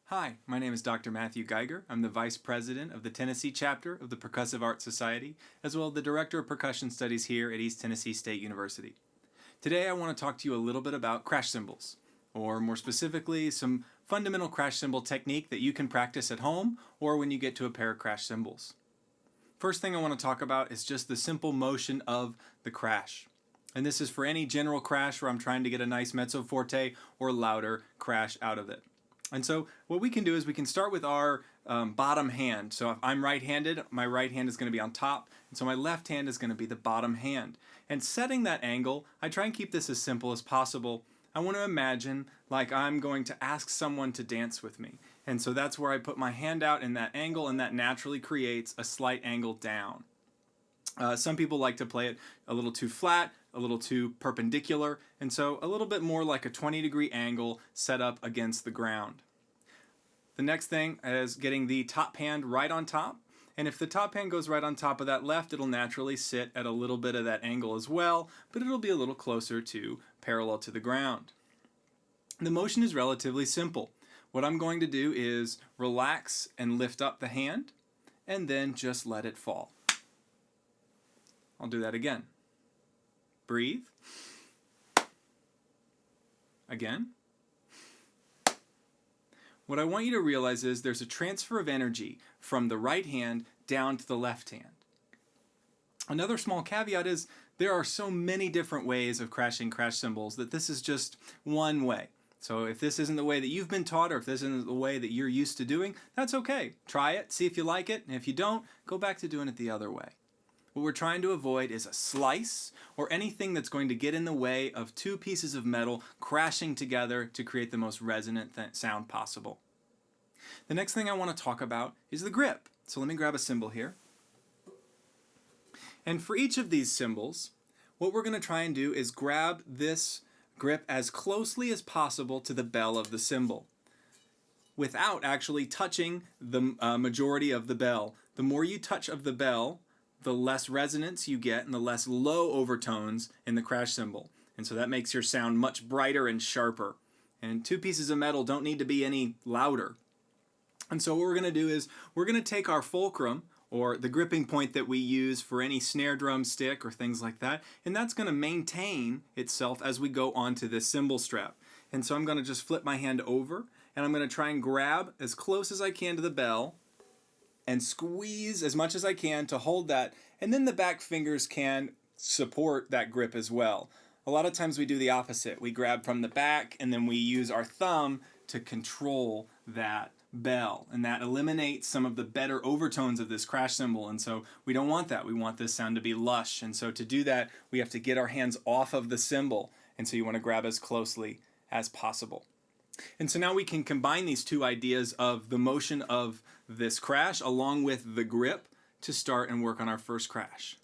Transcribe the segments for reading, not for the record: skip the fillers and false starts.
Hi, my name is Dr. Matthew Geiger. I'm the Vice President of the Tennessee chapter of the Percussive Arts Society, as well as the Director of Percussion Studies here at East Tennessee State University. Today I want to talk to you a little bit about crash cymbals, or more specifically, some fundamental crash cymbal technique that you can practice at home or when you get to a pair of crash cymbals. First thing I want to talk about is just the simple motion of the crash. And this is for any general crash where I'm trying to get a nice mezzo forte or louder crash out of it. And so what we can do is we can start with our bottom hand. So if I'm right-handed, my right hand is going to be on top, and so my left hand is going to be the bottom hand. And setting that angle, I try and keep this as simple as possible. I want to imagine like I'm going to ask someone to dance with me. And so that's where I put my hand out in that angle, and that naturally creates a slight angle down. Some people like to play it a little too flat, a little too perpendicular, and so a little bit more like a 20-degree angle set up against the ground. The next thing is getting the top hand right on top, and if the top hand goes right on top of that left, it'll naturally sit at a little bit of that angle as well, but it'll be a little closer to parallel to the ground. The motion is relatively simple. What I'm going to do is relax and lift up the hand, and then just let it fall. I'll do that again. Breathe. Again. What I want you to realize is there's a transfer of energy from the right hand down to the left hand. Another small caveat is there are so many different ways of crashing crash cymbals that this is just one way. So if this isn't the way that you've been taught, or if this isn't the way that you're used to doing, that's okay. Try it, see if you like it, and if you don't, go back to doing it the other way. What we're trying to avoid is a slice or anything that's going to get in the way of two pieces of metal crashing together to create the most resonant sound possible. The next thing I want to talk about is the grip. So let me grab a cymbal here. And for each of these cymbals, what we're going to try and do is grab this grip as closely as possible to the bell of the cymbal, without actually touching the majority of the bell. The more you touch of the bell, the less resonance you get and the less low overtones in the crash cymbal. And so that makes your sound much brighter and sharper. And two pieces of metal don't need to be any louder. And so what we're going to do is we're going to take our fulcrum, or the gripping point that we use for any snare drum stick or things like that, and that's going to maintain itself as we go onto this cymbal strap. And so I'm going to just flip my hand over, and I'm going to try and grab as close as I can to the bell and squeeze as much as I can to hold that, and then the back fingers can support that grip as well. A lot of times we do the opposite. We grab from the back and then we use our thumb to control that bell, and that eliminates some of the better overtones of this crash cymbal, and so we don't want that. We want this sound to be lush, and so to do that we have to get our hands off of the cymbal, and so you want to grab as closely as possible. And so now we can combine these two ideas of the motion of this crash along with the grip to start and work on our first crash.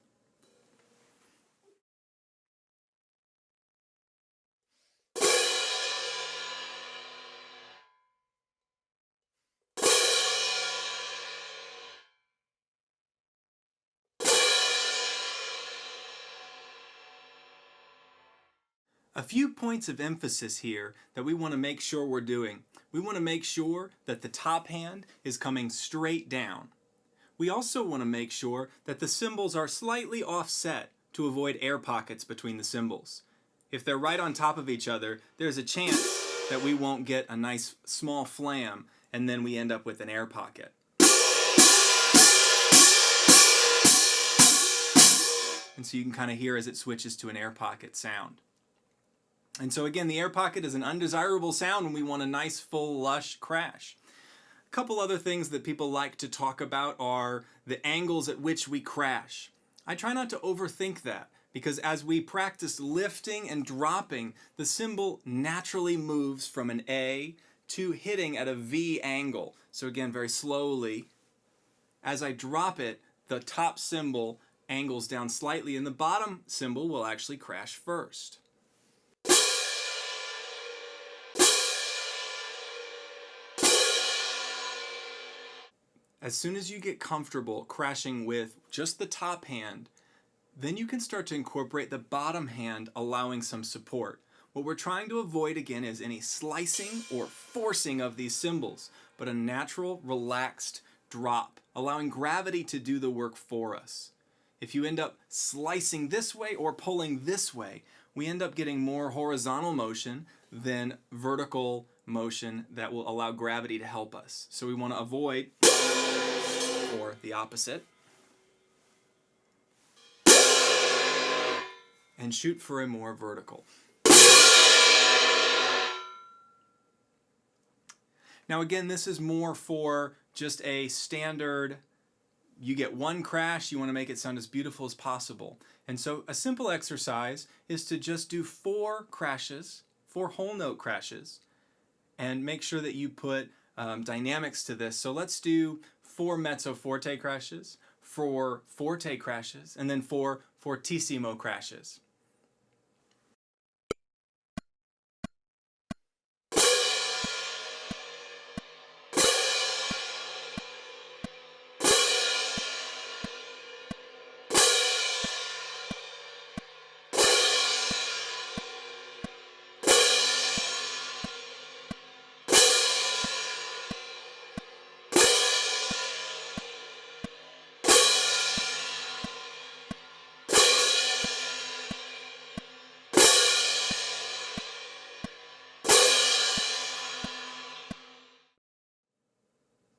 A few points of emphasis here that we want to make sure we're doing. We want to make sure that the top hand is coming straight down. We also want to make sure that the cymbals are slightly offset to avoid air pockets between the cymbals. If they're right on top of each other, there's a chance that we won't get a nice small flam, and then we end up with an air pocket. And so you can kind of hear as it switches to an air pocket sound. And so again, the air pocket is an undesirable sound when we want a nice, full, lush crash. A couple other things that people like to talk about are the angles at which we crash. I try not to overthink that, because as we practice lifting and dropping, the cymbal naturally moves from an A to hitting at a V angle. So again, very slowly, as I drop it, the top cymbal angles down slightly, and the bottom cymbal will actually crash first. As soon as you get comfortable crashing with just the top hand, then you can start to incorporate the bottom hand, allowing some support. What we're trying to avoid again is any slicing or forcing of these cymbals, but a natural, relaxed drop, allowing gravity to do the work for us. If you end up slicing this way or pulling this way, we end up getting more horizontal motion than vertical motion that will allow gravity to help us. So we want to avoid, or the opposite, and shoot for a more vertical. Now again, this is more for just a standard, you get one crash, you want to make it sound as beautiful as possible. And so a simple exercise is to just do 4 crashes, 4 whole note crashes, and make sure that you put dynamics to this. So let's do 4 mezzo forte crashes, 4 forte crashes, and then 4 fortissimo crashes.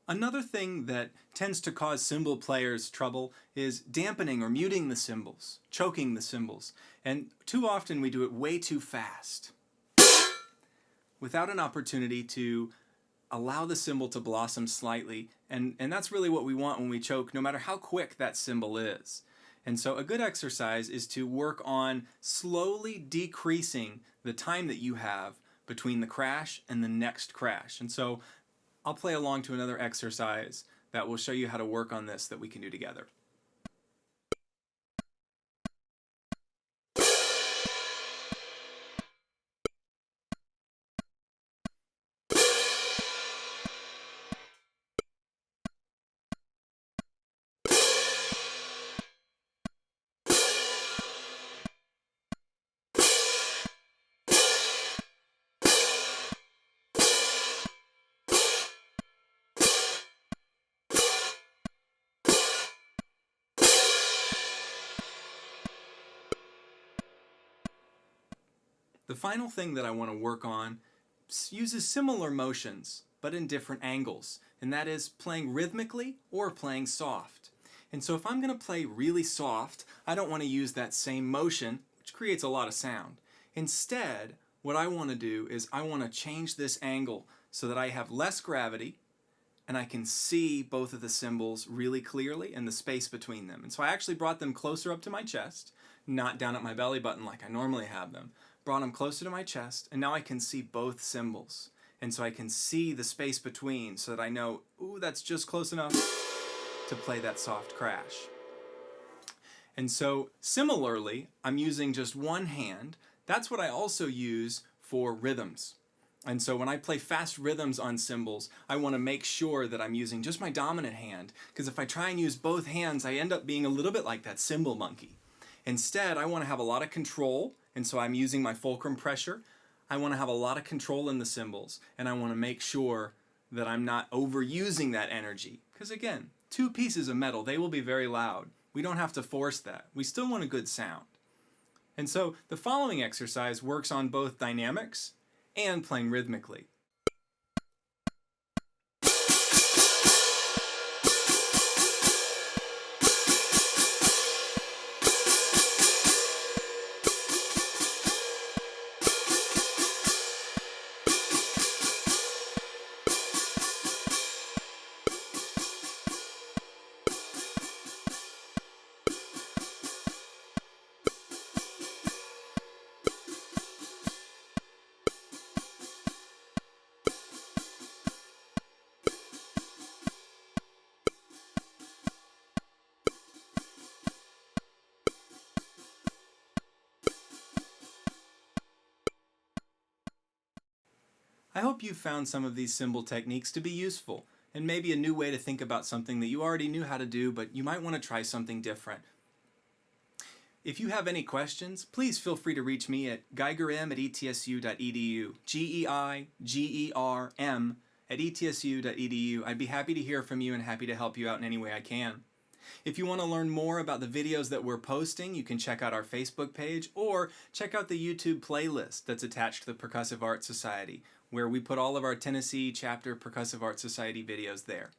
Another thing that tends to cause cymbal players trouble is dampening or muting the cymbals, choking the cymbals. And too often we do it way too fast, without an opportunity to allow the cymbal to blossom slightly. And that's really what we want when we choke, no matter how quick that cymbal is. And so a good exercise is to work on slowly decreasing the time that you have between the crash and the next crash. And so I'll play along to another exercise that will show you how to work on this that we can do together. The final thing that I want to work on uses similar motions, but in different angles, and that is playing rhythmically or playing soft. And so if I'm going to play really soft, I don't want to use that same motion, which creates a lot of sound. Instead, what I want to do is I want to change this angle so that I have less gravity and I can see both of the cymbals really clearly and the space between them. And so I actually brought them closer up to my chest, not down at my belly button like I normally have them. Brought them closer to my chest, and now I can see both cymbals. And so I can see the space between so that I know, ooh, that's just close enough to play that soft crash. And so similarly, I'm using just one hand. That's what I also use for rhythms. And so when I play fast rhythms on cymbals, I want to make sure that I'm using just my dominant hand, because if I try and use both hands, I end up being a little bit like that cymbal monkey. Instead, I want to have a lot of control, and so I'm using my fulcrum pressure. I want to have a lot of control in the cymbals, and I want to make sure that I'm not overusing that energy. Because again, 2 pieces of metal, they will be very loud. We don't have to force that. We still want a good sound. And so the following exercise works on both dynamics and playing rhythmically. I hope you found some of these cymbal techniques to be useful, and maybe a new way to think about something that you already knew how to do, but you might want to try something different. If you have any questions, please feel free to reach me at geigerm@etsu.edu, GEIGERM@etsu.edu. I'd be happy to hear from you and happy to help you out in any way I can. If you want to learn more about the videos that we're posting, you can check out our Facebook page or check out the YouTube playlist that's attached to the Percussive Arts Society, where we put all of our Tennessee Chapter Percussive Arts Society videos there.